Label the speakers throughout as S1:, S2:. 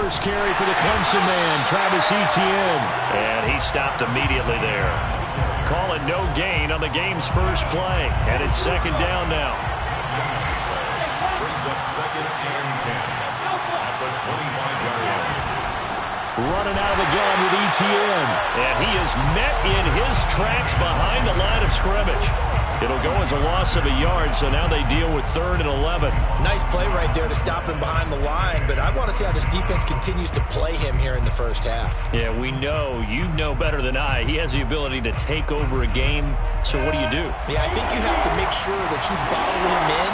S1: first carry for the Clemson man, Travis Etienne.
S2: And he stopped immediately there. Call it no gain on the game's first play. And it's second down now.
S3: Brings up second and 10 at the 25-yard line.
S1: Running out of the gun with Etienne.
S2: And he is met in his tracks behind the line of scrimmage. It'll go as a loss of a yard, so now they deal with 3rd and 11.
S4: Nice play right there to stop him behind the line, but I want to see how this defense continues to play him here in the first half.
S2: Yeah, we know, you know better than I, he has the ability to take over a game, so what do you do?
S4: Yeah, I think you have to make sure that you bottle him in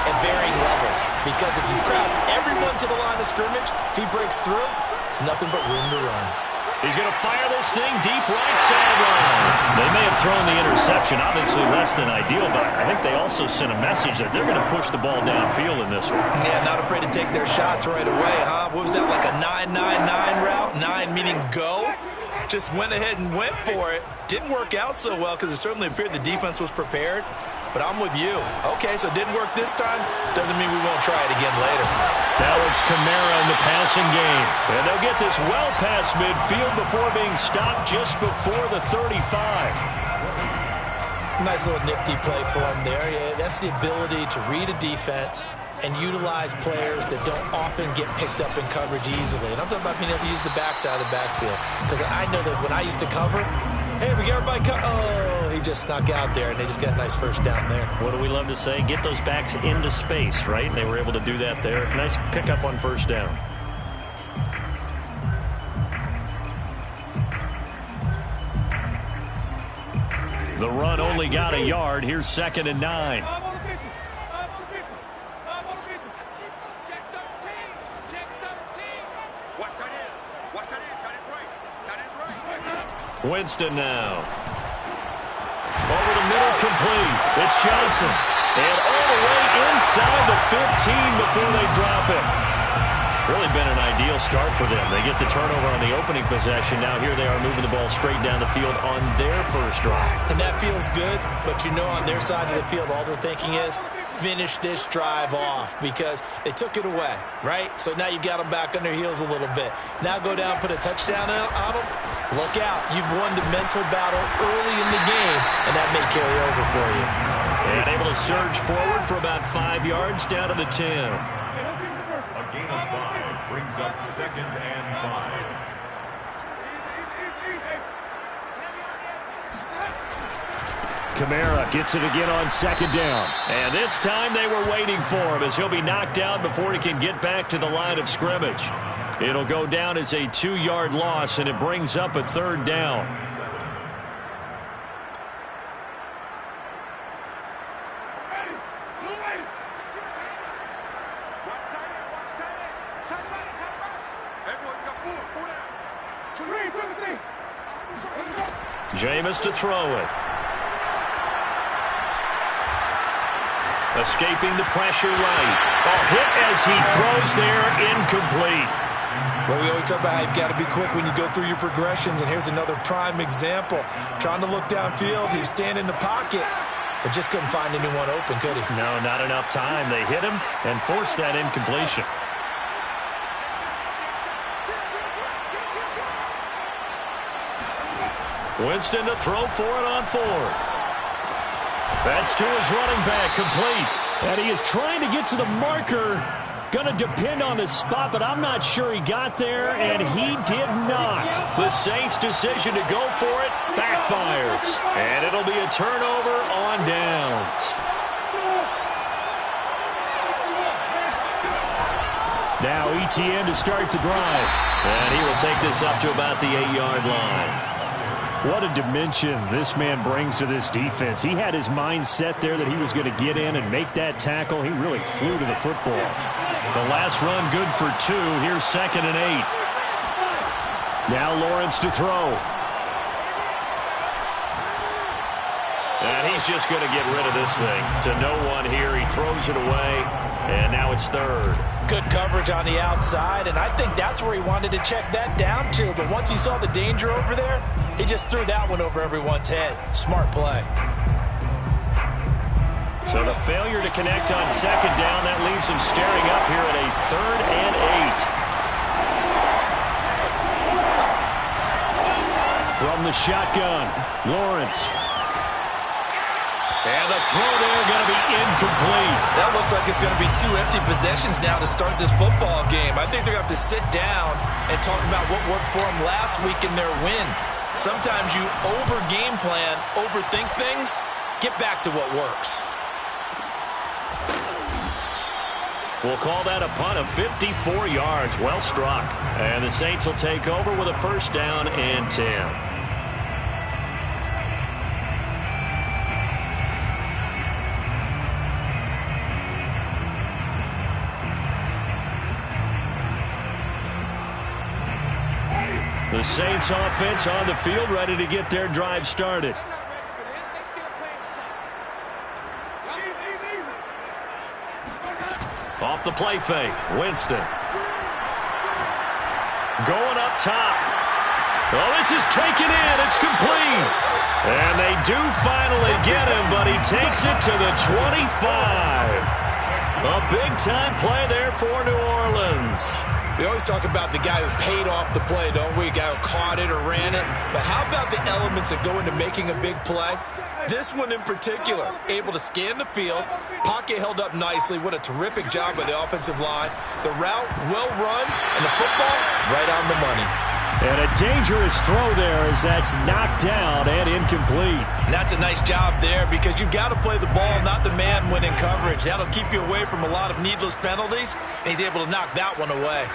S4: at varying levels, because if you crowd everyone to the line of scrimmage, if he breaks through, there's nothing but room to run.
S2: He's going to fire this thing deep right sideline. They may have thrown the interception, obviously less than ideal, but I think they also sent a message that they're going to push the ball downfield in this one.
S4: Yeah, not afraid to take their shots right away, huh? What was that, like a 9-9-9 route? 9 meaning go? Just went ahead and went for it. Didn't work out so well because it certainly appeared the defense was prepared. But I'm with you. Okay, so it didn't work this time. Doesn't mean we won't try it again later.
S2: Now it's Kamara in the passing game. And they'll get this well past midfield before being stopped just before the 35.
S4: Nice little nifty play for him there. Yeah, that's the ability to read a defense and utilize players that don't often get picked up in coverage easily. And I'm talking about being able to use the backside of the backfield. Because I know that when I used to cover, hey, we got everybody oh, he just snuck out there, and they just got a nice first down there.
S2: What do we love to say? Get those backs into space, right? And they were able to do that there. Nice pickup on first down. The run only got a yard. Here's 2nd and 9. Winston now. Over the middle, complete. It's Johnson. And all the way inside the 15 before they drop it. Really been an ideal start for them. They get the turnover on the opening possession. Now here they are moving the ball straight down the field on their first drive.
S4: And that feels good, but you know on their side of the field all they're thinking is finish this drive off because they took it away, right? So now you got them back on their heels a little bit. Now go down, put a touchdown on them. Look out. You've won the mental battle early in the game, and that may carry over for you.
S2: And able to surge forward for about 5 yards down to the 10.
S3: A gain of 5 brings up 2nd and 5.
S1: Kamara gets it again on 2nd down.
S2: And this time they were waiting for him as he'll be knocked out before he can get back to the line of scrimmage. It'll go down as a 2-yard loss, and it brings up a 3rd down. Jameis to throw it. Escaping the pressure right. A hit as he throws there, incomplete.
S4: Well, we always talk about how you've got to be quick when you go through your progressions, and here's another prime example. Trying to look downfield, he was standing in the pocket, but just couldn't find anyone open, could he?
S2: No, not enough time. They hit him and forced that incompletion. Winston to throw for it on 4th. That's to his running back, complete.
S1: And he is trying to get to the marker. Going to depend on the spot, but I'm not sure he got there, and he did not.
S2: The Saints' decision to go for it backfires. And it'll be a turnover on downs.
S1: Now Etienne to start the drive.
S2: And he will take this up to about the 8-yard line.
S1: What a dimension this man brings to this defense. He had his mind set there that he was going to get in and make that tackle. He really flew to the football.
S2: The last run good for 2. Here's 2nd and 8.
S1: Now Lawrence to throw.
S2: And he's just going to get rid of this thing. To no one here. He throws it away. And now it's 3rd.
S4: Good coverage on the outside, and I think that's where he wanted to check that down to. But once he saw the danger over there, he just threw that one over everyone's head. Smart play.
S2: So the failure to connect on 2nd down, that leaves him staring up here at a 3rd and 8.
S1: From the shotgun, Lawrence.
S2: And the throw there going to be incomplete.
S4: That looks like it's going to be 2 empty possessions now to start this football game. I think they're going to have to sit down and talk about what worked for them last week in their win. Sometimes you over-game plan, overthink things. Get back to what works.
S2: We'll call that a punt of 54 yards. Well struck. And the Saints will take over with a first down and 10. The Saints offense on the field, ready to get their drive started. Off the play fake, Winston. Going up top. Oh, this is taken in. It's complete. And they do finally get him, but he takes it to the 25. A big-time play there for New Orleans.
S4: We always talk about the guy who paid off the play, don't we? The guy who caught it or ran it. But how about the elements that go into making a big play? This one in particular, able to scan the field, pocket held up nicely. What a terrific job by the offensive line. The route, well run, and the football, right on the money.
S1: And a dangerous throw there as that's knocked down and incomplete.
S4: And that's a nice job there because you've got to play the ball, not the man when in coverage. That'll keep you away from a lot of needless penalties, and he's able to knock that one away.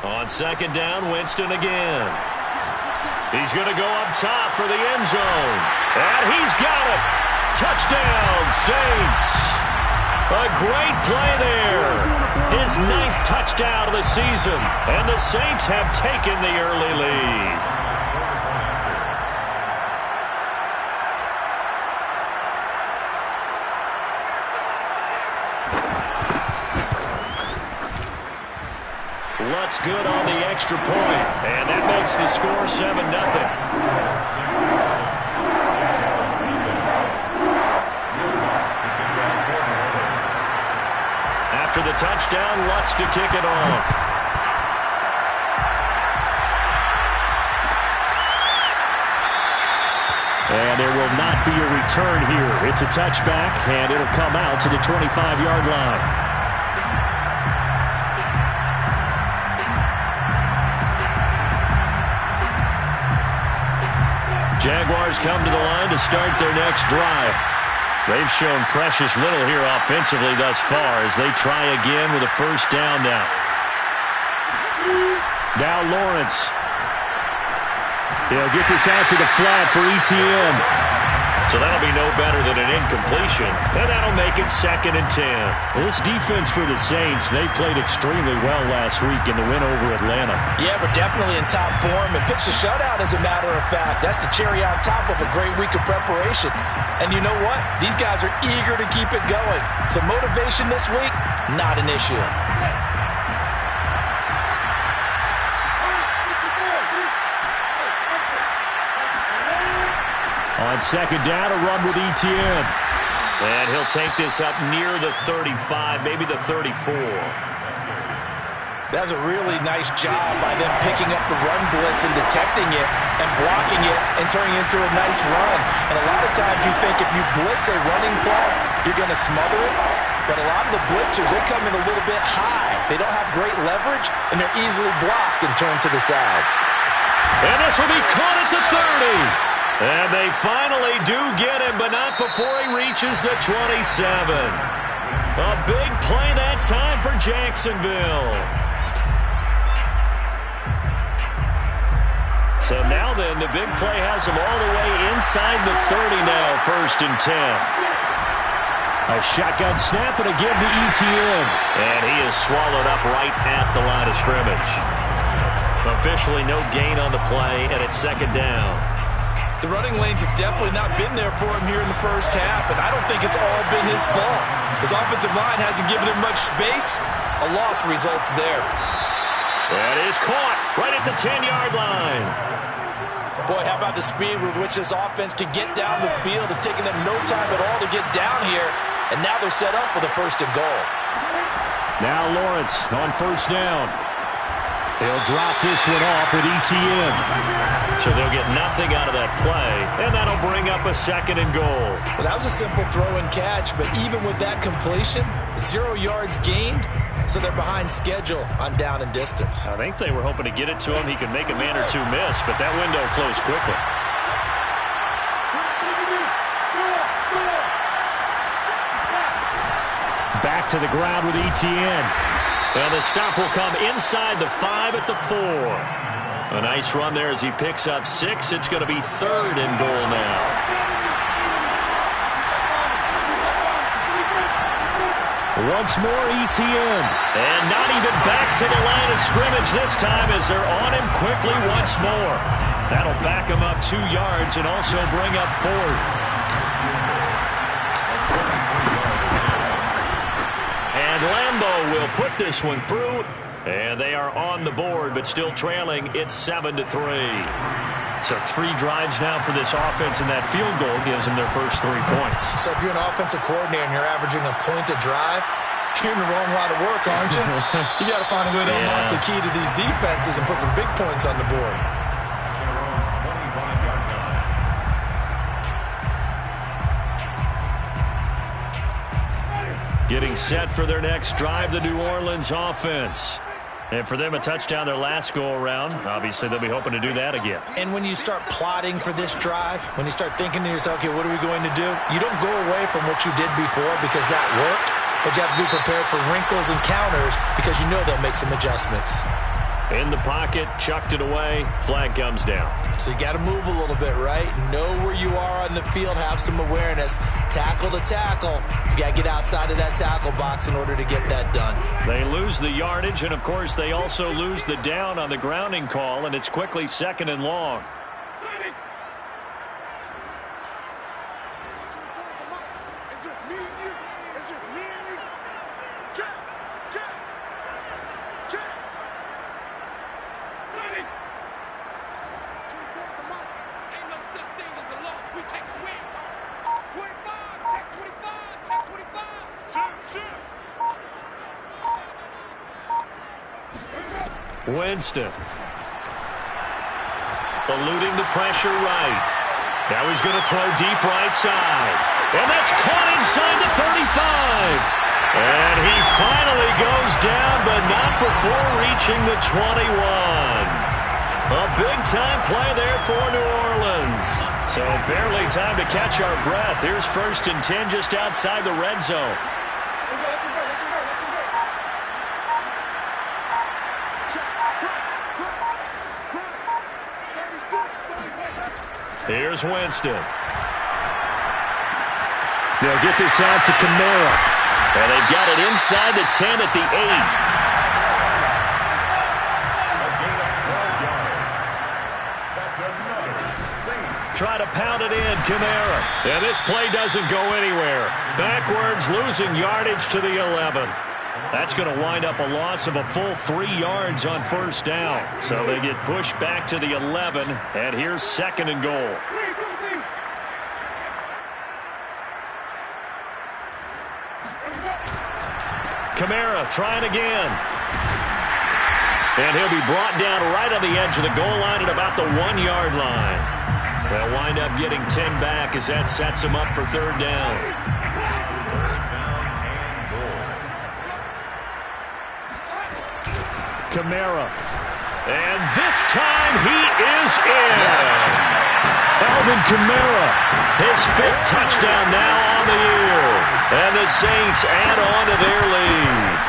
S2: On second down, Winston again. He's going to go up top for the end zone. And he's got it. Touchdown, Saints. A great play there. His 9th touchdown of the season. And the Saints have taken the early lead. Lutz good on the extra point, and that makes the score 7-0. After the touchdown, Lutz to kick it off.
S1: And there will not be a return here. It's a touchback, and it'll come out to the 25-yard line.
S2: Jaguars come to the line to start their next drive. They've shown precious little here offensively thus far as they try again with a first down now.
S1: Now Lawrence. He'll get this out to the flat for ETN.
S2: So that'll be no better than an incompletion, and that'll make it 2nd and 10.
S1: This defense for the Saints, they played extremely well last week in the win over Atlanta.
S4: Yeah, we're definitely in top form and pitched a shutout, as a matter of fact. That's the cherry on top of a great week of preparation. And you know what? These guys are eager to keep it going. So motivation this week, not an issue.
S1: On second down, a run with ETN.
S2: And he'll take this up near the 35, maybe the 34.
S4: That's a really nice job by them picking up the run blitz and detecting it and blocking it and turning it into a nice run. And a lot of times you think if you blitz a running play, you're going to smother it. But a lot of the blitzers, they come in a little bit high. They don't have great leverage, and they're easily blocked and turned to the side.
S2: And this will be caught at the 30. And they finally do get him, but not before he reaches the 27. A big play that time for Jacksonville. So now then, the big play has him all the way inside the 30 now, 1st and 10.
S1: A shotgun snap and again to ETN.
S2: And he is swallowed up right at the line of scrimmage. Officially no gain on the play, and it's 2nd down.
S4: The running lanes have definitely not been there for him here in the first half, and I don't think it's all been his fault. His offensive line hasn't given him much space. A loss results there.
S2: That is caught right at the 10-yard line.
S4: Boy, how about the speed with which this offense can get down the field? It's taken them no time at all to get down here, and now they're set up for the 1st and goal.
S1: Now Lawrence on 1st down. He'll drop this one off with ETN.
S2: So they'll get nothing out of that play, and that'll bring up a 2nd and goal.
S4: Well, that was a simple throw and catch, but even with that completion, 0 yards gained, so they're behind schedule on down and distance.
S1: I think they were hoping to get it to him. He could make a man or two miss, but that window closed quickly. Back to the ground with ETN.
S2: And the stop will come inside the 5 at the 4. A nice run there as he picks up 6. It's going to be 3rd and goal now.
S1: Once more, ETN.
S2: And not even back to the line of scrimmage this time as they're on him quickly once more. That'll back him up 2 yards and also bring up 4th. And Lambeau will put this one through. And they are on the board, but still trailing. It's 7-3. So 3 drives now for this offense, and that field goal gives them their first 3 points.
S4: So if you're an offensive coordinator and you're averaging a point a drive, you're in the wrong line of work, aren't you? You got to find a way to unlock the key to these defenses and put some big points on the board.
S2: Getting set for their next drive, the New Orleans offense. And for them, a touchdown their last go-around. Obviously, they'll be hoping to do that again.
S4: And when you start plotting for this drive, when you start thinking to yourself, okay, what are we going to do? You don't go away from what you did before because that worked, but you have to be prepared for wrinkles and counters because you know they'll make some adjustments.
S2: In the pocket, chucked it away, flag comes down.
S4: So you got to move a little bit, right? Know where you are on the field, have some awareness. Tackle to tackle. You got to get outside of that tackle box in order to get that done.
S2: They lose the yardage, and of course they also lose the down on the grounding call, and it's quickly 2nd and long. Winston. Eluding the pressure right. Now he's going to throw deep right side. And that's caught inside the 35. And he finally goes down, but not before reaching the 21. A big-time play there for New Orleans. So barely time to catch our breath. Here's 1st and 10 just outside the red zone. Here's Winston.
S1: They'll get this out to Kamara.
S2: And they've got it inside the 10 at the 8. Try to pound it in, Kamara. And this play doesn't go anywhere. Backwards, losing yardage to the 11. That's going to wind up a loss of a full 3 yards on 1st down. So they get pushed back to the 11, and here's 2nd and goal. Kamara trying again. And he'll be brought down right on the edge of the goal line at about the 1-yard line. They'll wind up getting 10 back as that sets them up for 3rd down. Kamara. And this time he is in. Yes. Alvin Kamara. His 5th touchdown now on the year. And the Saints add on to their lead.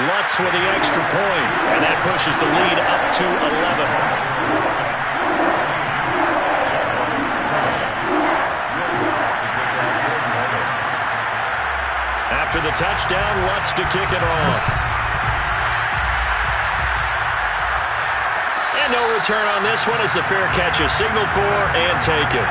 S2: Lutz with the extra point. And that pushes the lead up to 11. After the touchdown, Lutz to kick it off. And no return on this one as the fair catch is signaled for and taken.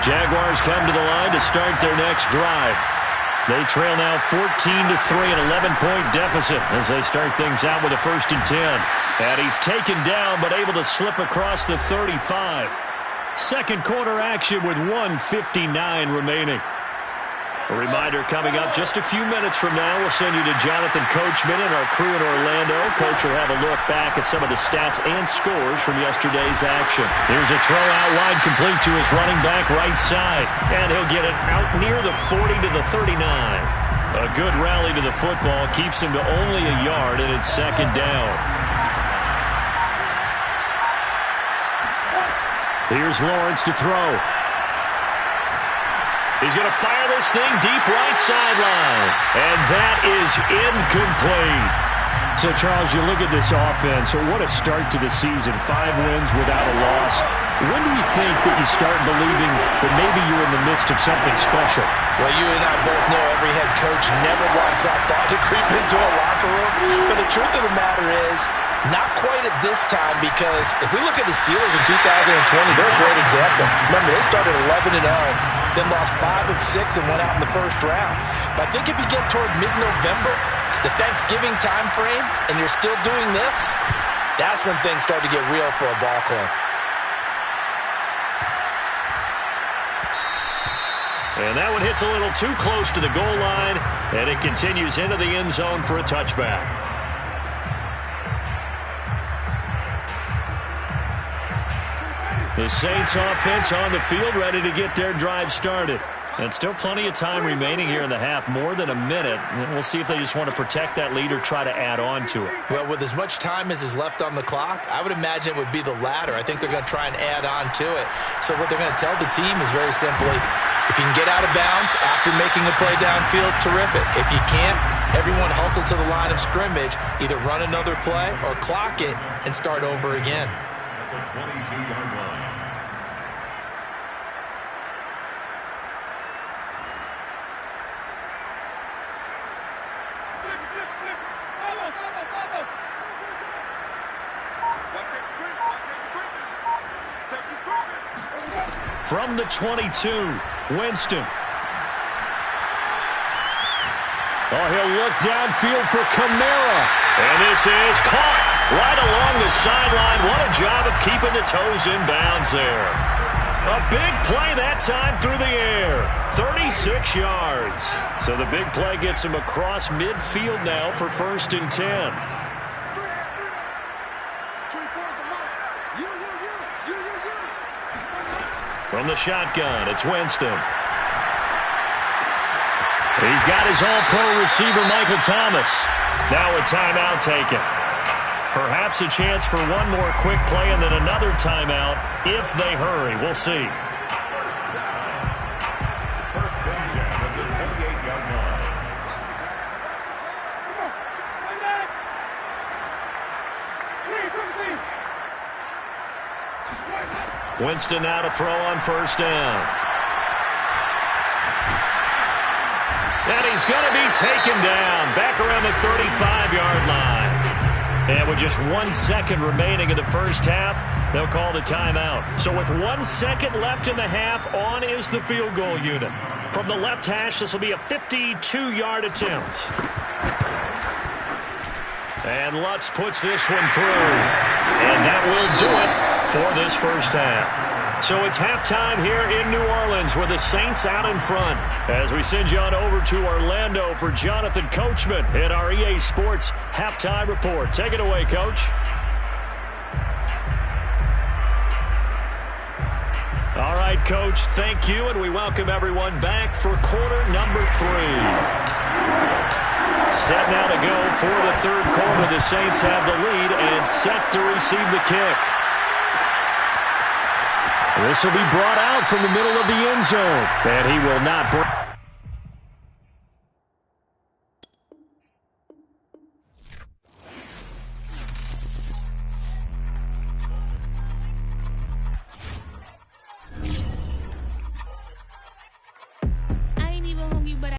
S2: Jaguars come to the line to start their next drive.
S1: They trail now 14-3, an 11-point deficit as they start things out with a 1st and 10. And he's taken down but able to slip across the 35. Second quarter action with 1:59 remaining. A reminder coming up just a few minutes from now. We'll send you to Jonathan Coachman and our crew in Orlando. Coach will have a look back at some of the stats and scores from yesterday's action. Here's a throw out wide, complete to his running back right side. And he'll get it out near the 40 to the 39. A good rally to the football keeps him to only a yard, and it's 2nd down. Here's Lawrence to throw. He's going to fire this thing deep right sideline. And that is incomplete. So, Charles, you look at this offense. So what a start to the season. 5 wins without a loss. When do you think that you start believing that maybe you're in the midst of something special?
S4: Well, you and I both know every head coach never wants that thought to creep into a locker room. But the truth of the matter is, not quite at this time, because if we look at the Steelers in 2020, they're a great example. Remember, they started 11-0, then lost 5 of 6 and went out in the first round. But I think if you get toward mid-November, the Thanksgiving time frame, and you're still doing this, that's when things start to get real for a ball club.
S1: And that one hits a little too close to the goal line, and it continues into the end zone for a touchback. The Saints offense on the field, ready to get their drive started. And still plenty of time remaining here in the half, more than a minute. We'll see if they just want to protect that lead or try to add on to it.
S4: Well, with as much time as is left on the clock, I would imagine it would be the latter. I think they're going to try and add on to it. So what they're going to tell the team is very simply, if you can get out of bounds after making a play downfield, terrific. If you can't, everyone hustle to the line of scrimmage, either run another play or clock it and start over again.
S3: At the 22-yard line.
S1: From the 22, Winston. Oh, he'll look downfield for Kamara. And this is caught right along the sideline. What a job of keeping the toes in bounds there. A big play that time through the air. 36 yards. So the big play gets him across midfield now for 1st and 10. From the shotgun, it's Winston. He's got his all-pro receiver, Michael Thomas. Now a timeout taken. Perhaps a chance for one more quick play and then another timeout if they hurry. We'll see.
S3: First and 10 at the 28-yard line.
S1: Winston now to throw on 1st down. And he's going to be taken down back around the 35-yard line. And with just 1 second remaining in the first half, they'll call the timeout. So with 1 second left in the half, on is the field goal unit. From the left hash, this will be a 52-yard attempt. And Lutz puts this one through. And that will do it for this first half. So it's halftime here in New Orleans with the Saints out in front. As we send you on over to Orlando for Jonathan Coachman in our EA Sports Halftime Report. Take it away, Coach. All right, Coach, thank you, and we welcome everyone back for quarter number 3. Set now to go for the third quarter. The Saints have the lead and set to receive the kick. This will be brought out from the middle of the end zone, and he will not break.